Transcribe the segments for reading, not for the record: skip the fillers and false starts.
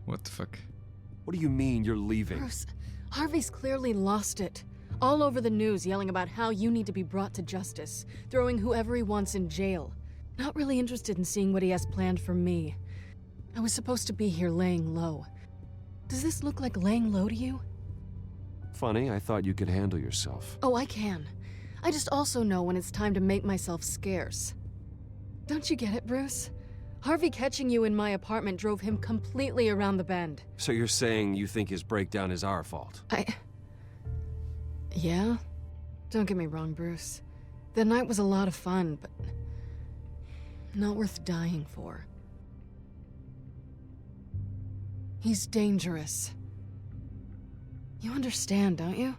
What the fuck? What do you mean you're leaving? Bruce, Harvey's clearly lost it. All over the news yelling about how you need to be brought to justice, throwing whoever he wants in jail. Not really interested in seeing what he has planned for me. I was supposed to be here laying low. Does this look like laying low to you? Funny, I thought you could handle yourself. Oh, I can. I just also know when it's time to make myself scarce. Don't you get it, Bruce? Harvey catching you in my apartment drove him completely around the bend. So you're saying you think his breakdown is our fault? Yeah? Don't get me wrong, Bruce. The night was a lot of fun, but not worth dying for. He's dangerous. You understand, don't you?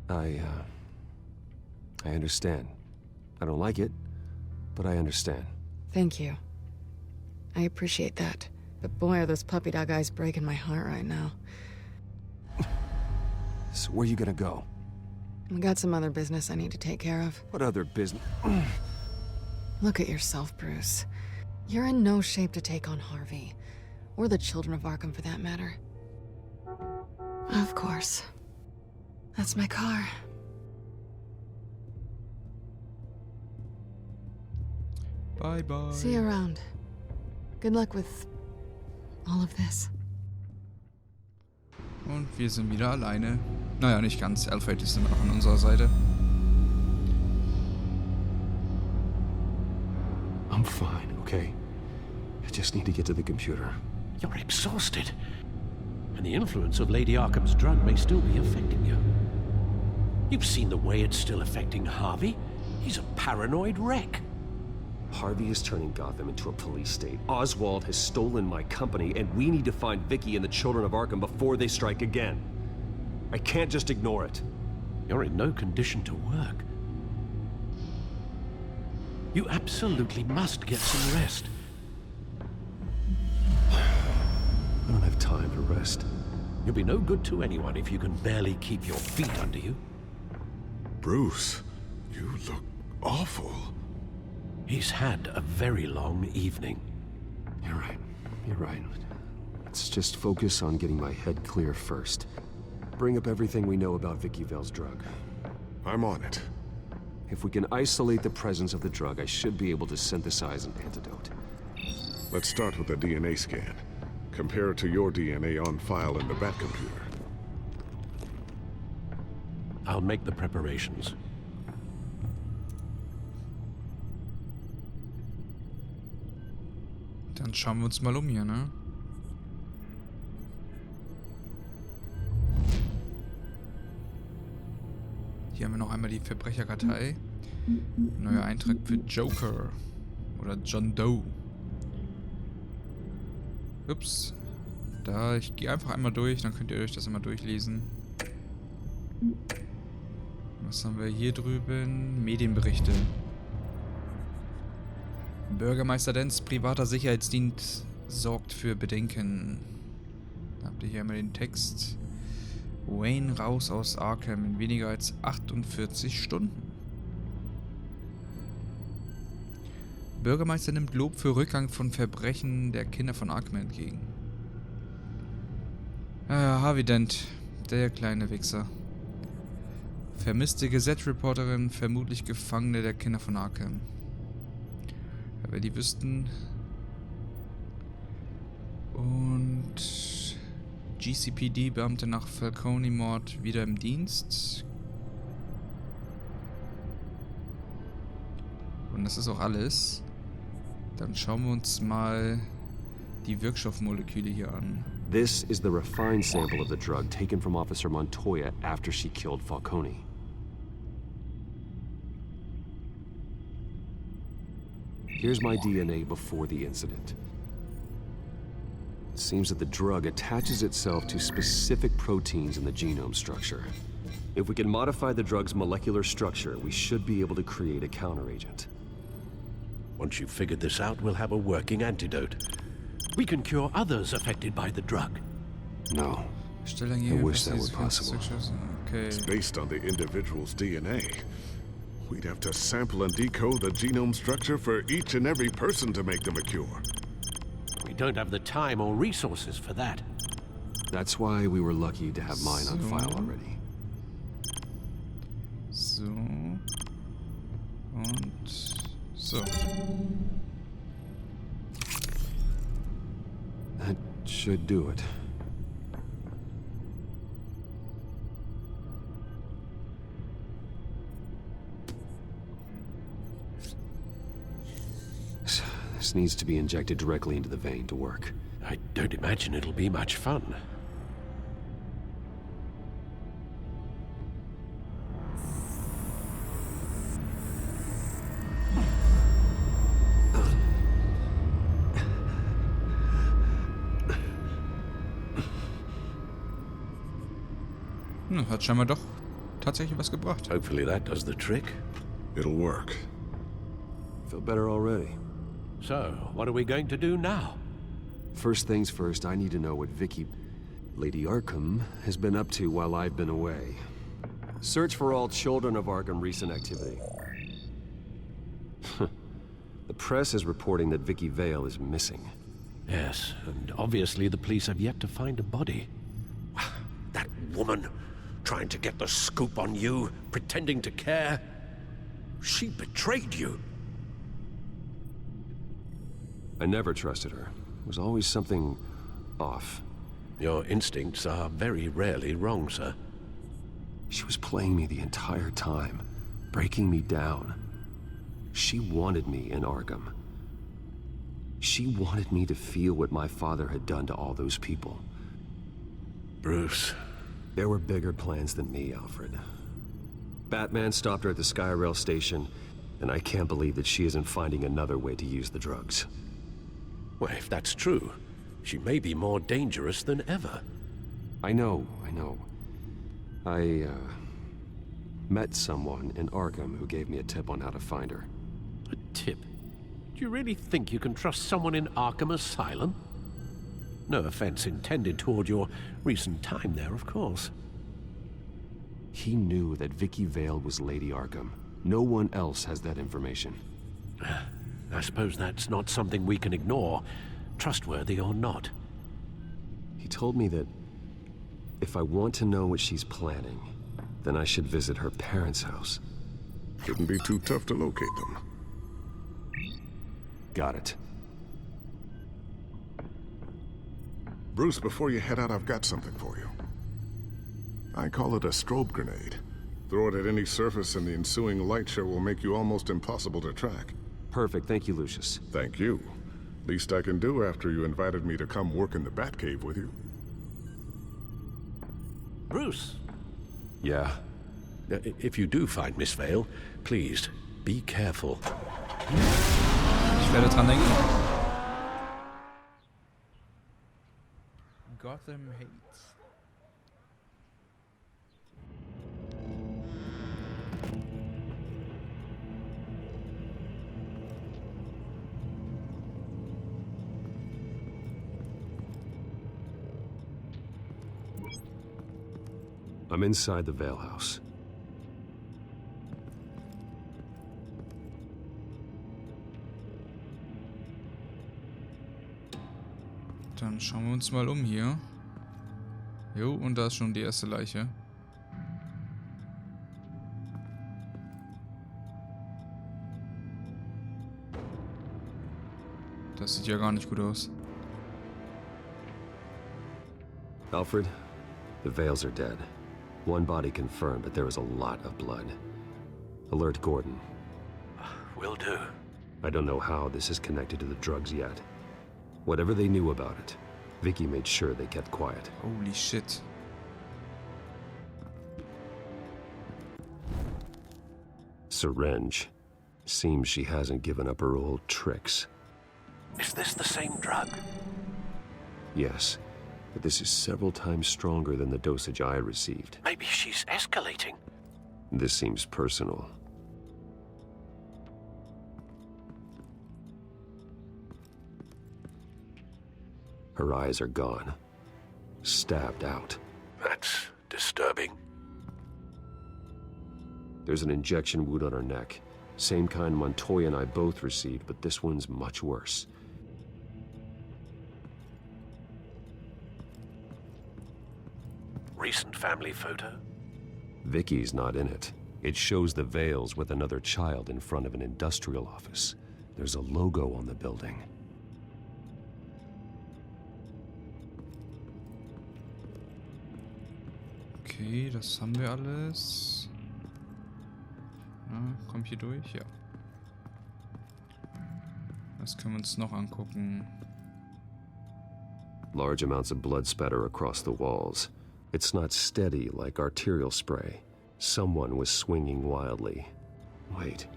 I understand. I don't like it, but I understand. Thank you. I appreciate that. But boy, are those puppy dog eyes breaking my heart right now. So where are you gonna go? I got some other business I need to take care of. What other business? Look at yourself, Bruce. You're in no shape to take on Harvey. Or the children of Arkham, for that matter. Of course. That's my car. Bye bye. See you around. Good luck with all of this. Und wir sind wieder alleine. Naja, nicht ganz. Alfred ist immer noch an unserer Seite. I'm fine, okay? I just need to get to the computer. You're exhausted. And the influence of Lady Arkham's drug may still be affecting you. You've seen the way it's still affecting Harvey. He's a paranoid wreck. Harvey is turning Gotham into a police state. Oswald has stolen my company, and we need to find Vicky and the children of Arkham before they strike again. I can't just ignore it. You're in no condition to work. You absolutely must get some rest. I don't have time to rest. You'll be no good to anyone if you can barely keep your feet under you. Bruce, you look awful. He's had a very long evening. You're right. You're right. Let's just focus on getting my head clear first. Bring up everything we know about Vicky Vale's drug. I'm on it. If we can isolate the presence of the drug, I should be able to synthesize an antidote. Let's start with a DNA scan. Compare it to your DNA on file in the Batcomputer. I'll make the preparations. Dann schauen wir uns mal um hier, ne? Hier haben wir noch einmal die Verbrecherkartei. Neuer Eintrag für Joker. Oder John Doe. Ups. Da, ich gehe einfach einmal durch, dann könnt ihr euch das einmal durchlesen. Was haben wir hier drüben? Medienberichte. Bürgermeister Dents privater Sicherheitsdienst sorgt für Bedenken. Da habt ihr hier einmal den Text. Wayne raus aus Arkham in weniger als 48 Stunden. Bürgermeister nimmt Lob für Rückgang von Verbrechen der Kinder von Arkham entgegen. Harvey Dent, der kleine Wichser. Vermisste Gesetzreporterin, vermutlich Gefangene der Kinder von Arkham. Ja, wenn die wüssten. Und GCPD-Beamte nach Falcone-Mord wieder im Dienst. Und das ist auch alles. Dann schauen wir uns mal die Wirkstoffmoleküle hier an. This is the refined sample of the drug taken from Officer Montoya after she killed Falcone. Here's my DNA before the incident. It seems that the drug attaches itself to specific proteins in the genome structure. If we can modify the drug's molecular structure, we should be able to create a counteragent. Once you've figured this out, we'll have a working antidote. We can cure others affected by the drug. No. I wish that were possible. Okay. It's based on the individual's DNA. We'd have to sample and decode the genome structure for each and every person to make them a cure. We don't have the time or resources for that. That's why we were lucky to have mine on file already. So. Und so. That should do it. This needs to be injected directly into the vein to work. I don't imagine it'll be much fun. Hat scheinbar doch tatsächlich was gebracht. Hopefully that does the trick. It'll work. Feel better already. So, what are we going to do now? First things first, I need to know what Lady Arkham, has been up to while I've been away. Search for all children of Arkham recent activity. The press is reporting that Vicky Vale is missing. Yes, and obviously the police have yet to find a body. That woman, trying to get the scoop on you, pretending to care. She betrayed you. I never trusted her. There was always something off. Your instincts are very rarely wrong, sir. She was playing me the entire time, breaking me down. She wanted me in Arkham. She wanted me to feel what my father had done to all those people. Bruce. There were bigger plans than me, Alfred. Batman stopped her at the Skyrail station, and I can't believe that she isn't finding another way to use the drugs. Well, if that's true, she may be more dangerous than ever. I know. I met someone in Arkham who gave me a tip on how to find her. A tip? Do you really think you can trust someone in Arkham Asylum? No offense intended toward your recent time there, of course. He knew that Vicky Vale was Lady Arkham. No one else has that information. I suppose that's not something we can ignore, trustworthy or not. He told me that if I want to know what she's planning, then I should visit her parents' house. Shouldn't be too tough to locate them. Got it. Bruce, before you head out, I've got something for you. I call it a strobe grenade. Throw it at any surface and the ensuing light show will make you almost impossible to track. Perfect, thank you, Lucius. Thank you. Least I can do after you invited me to come work in the Batcave with you. Bruce! Yeah? If you do find Miss Vale, please, be careful. Ich werde dran denken. Gotham hates. I'm inside the Vale House. Dann schauen wir uns mal um hier. Jo, und da ist schon die erste Leiche. Das sieht ja gar nicht gut aus. Alfred, the Vales are dead. One body confirmed, but there is a lot of blood. Alert Gordon. Will do. I don't know how this is connected to the drugs yet. Whatever they knew about it, Vicky made sure they kept quiet. Holy shit. Syringe. Seems she hasn't given up her old tricks. Is this the same drug? Yes, but this is several times stronger than the dosage I received. Maybe she's escalating. This seems personal. Her eyes are gone. Stabbed out. That's disturbing. There's an injection wound on her neck. Same kind Montoya and I both received, but this one's much worse. family photo? Vicky's not in it. It shows the Vales with another child in front of an industrial office. There's a logo on the building. Okay, das haben wir alles. Kommt hier durch? Ja. Was können wir uns noch angucken? Large amounts of blood spatter across the walls. It's not steady like arterial spray. Someone was swinging wildly. Wait,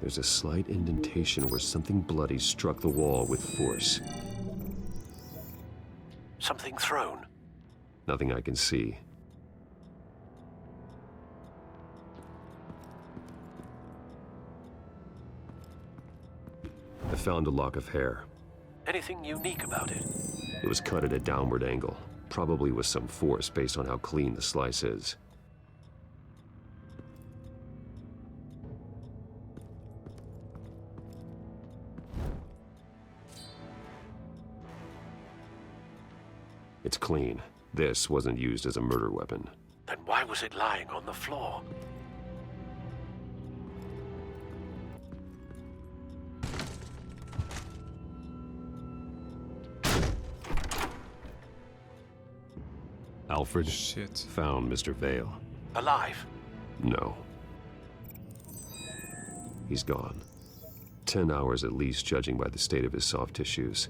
there's a slight indentation where something bloody struck the wall with force. Something thrown? Nothing I can see. I found a lock of hair. Anything unique about it? It was cut at a downward angle, probably with some force based on how clean the slice is. It's clean. This wasn't used as a murder weapon. Then why was it lying on the floor? Alfred Shit. found Mr. Vale. Alive? No. He's gone. 10 hours at least, judging by the state of his soft tissues.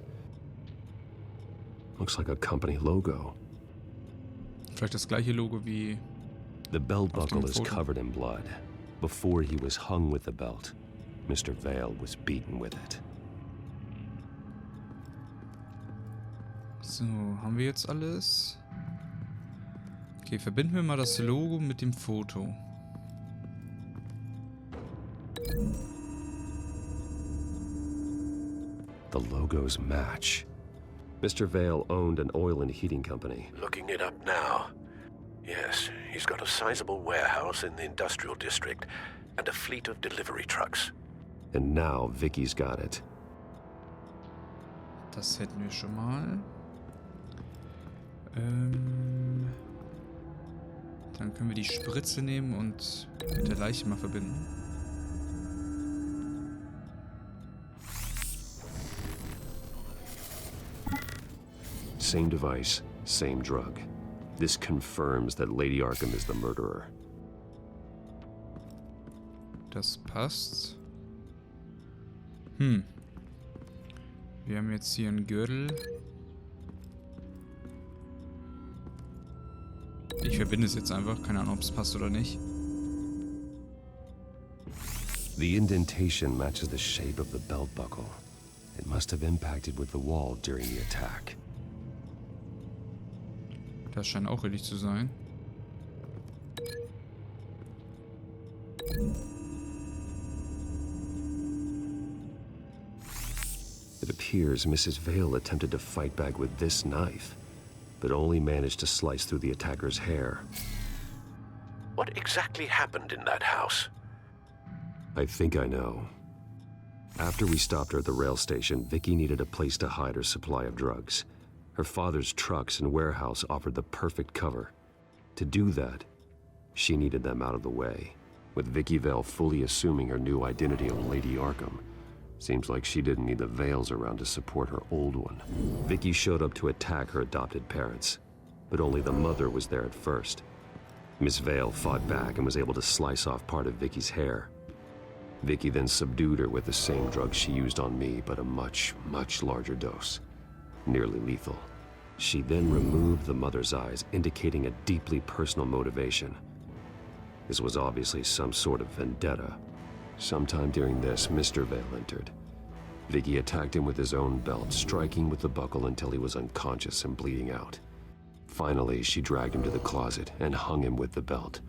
Looks like a company logo. Vielleicht das gleiche Logo wie... The belt Auf dem buckle is Foto. covered in blood. Before he was hung with the belt, Mr. Vale was beaten with it. So, haben wir jetzt alles? Okay, verbinden wir mal das Logo mit dem Foto. The logos match. Mr. Vale owned an oil and heating company. Looking it up now. Yes, he's got a sizable warehouse in the industrial district and a fleet of delivery trucks. And now Vicky's got it. Das hätten wir schon mal. Dann können wir die Spritze nehmen und mit der Leiche mal verbinden. Same device, same drug. This confirms that Lady Arkham is the murderer. Das passt. Wir haben jetzt hier einen Gürtel. Ich verbinde es jetzt einfach. Keine Ahnung, ob es passt oder nicht. The indentation matches the shape of the belt buckle. It must have impacted with the wall during the attack. Das scheint auch richtig zu sein. It appears Mrs. Vale attempted to fight back with this knife, but only managed to slice through the attacker's hair. What exactly happened in that house? I think I know. After we stopped her at the rail station, Vicky needed a place to hide her supply of drugs. Her father's trucks and warehouse offered the perfect cover. To do that, she needed them out of the way. With Vicky Vale fully assuming her new identity of Lady Arkham, seems like she didn't need the Vales around to support her old one. Vicky showed up to attack her adopted parents, but only the mother was there at first. Miss Vale fought back and was able to slice off part of Vicky's hair. Vicky then subdued her with the same drug she used on me, but a much, much larger dose. Nearly lethal. She then removed the mother's eyes, indicating a deeply personal motivation. This was obviously some sort of vendetta. Sometime during this, Mr. Vale entered. Vicky attacked him with his own belt, striking with the buckle until he was unconscious and bleeding out. Finally, she dragged him to the closet and hung him with the belt.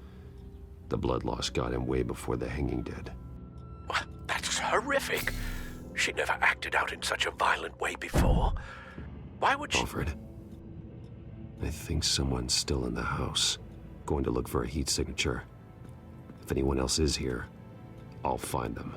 The blood loss got him way before the hanging did. That's horrific. She never acted out in such a violent way before. Why would she... Alfred, I think someone's still in the house. Going to look for a heat signature. If anyone else is here, I'll find them.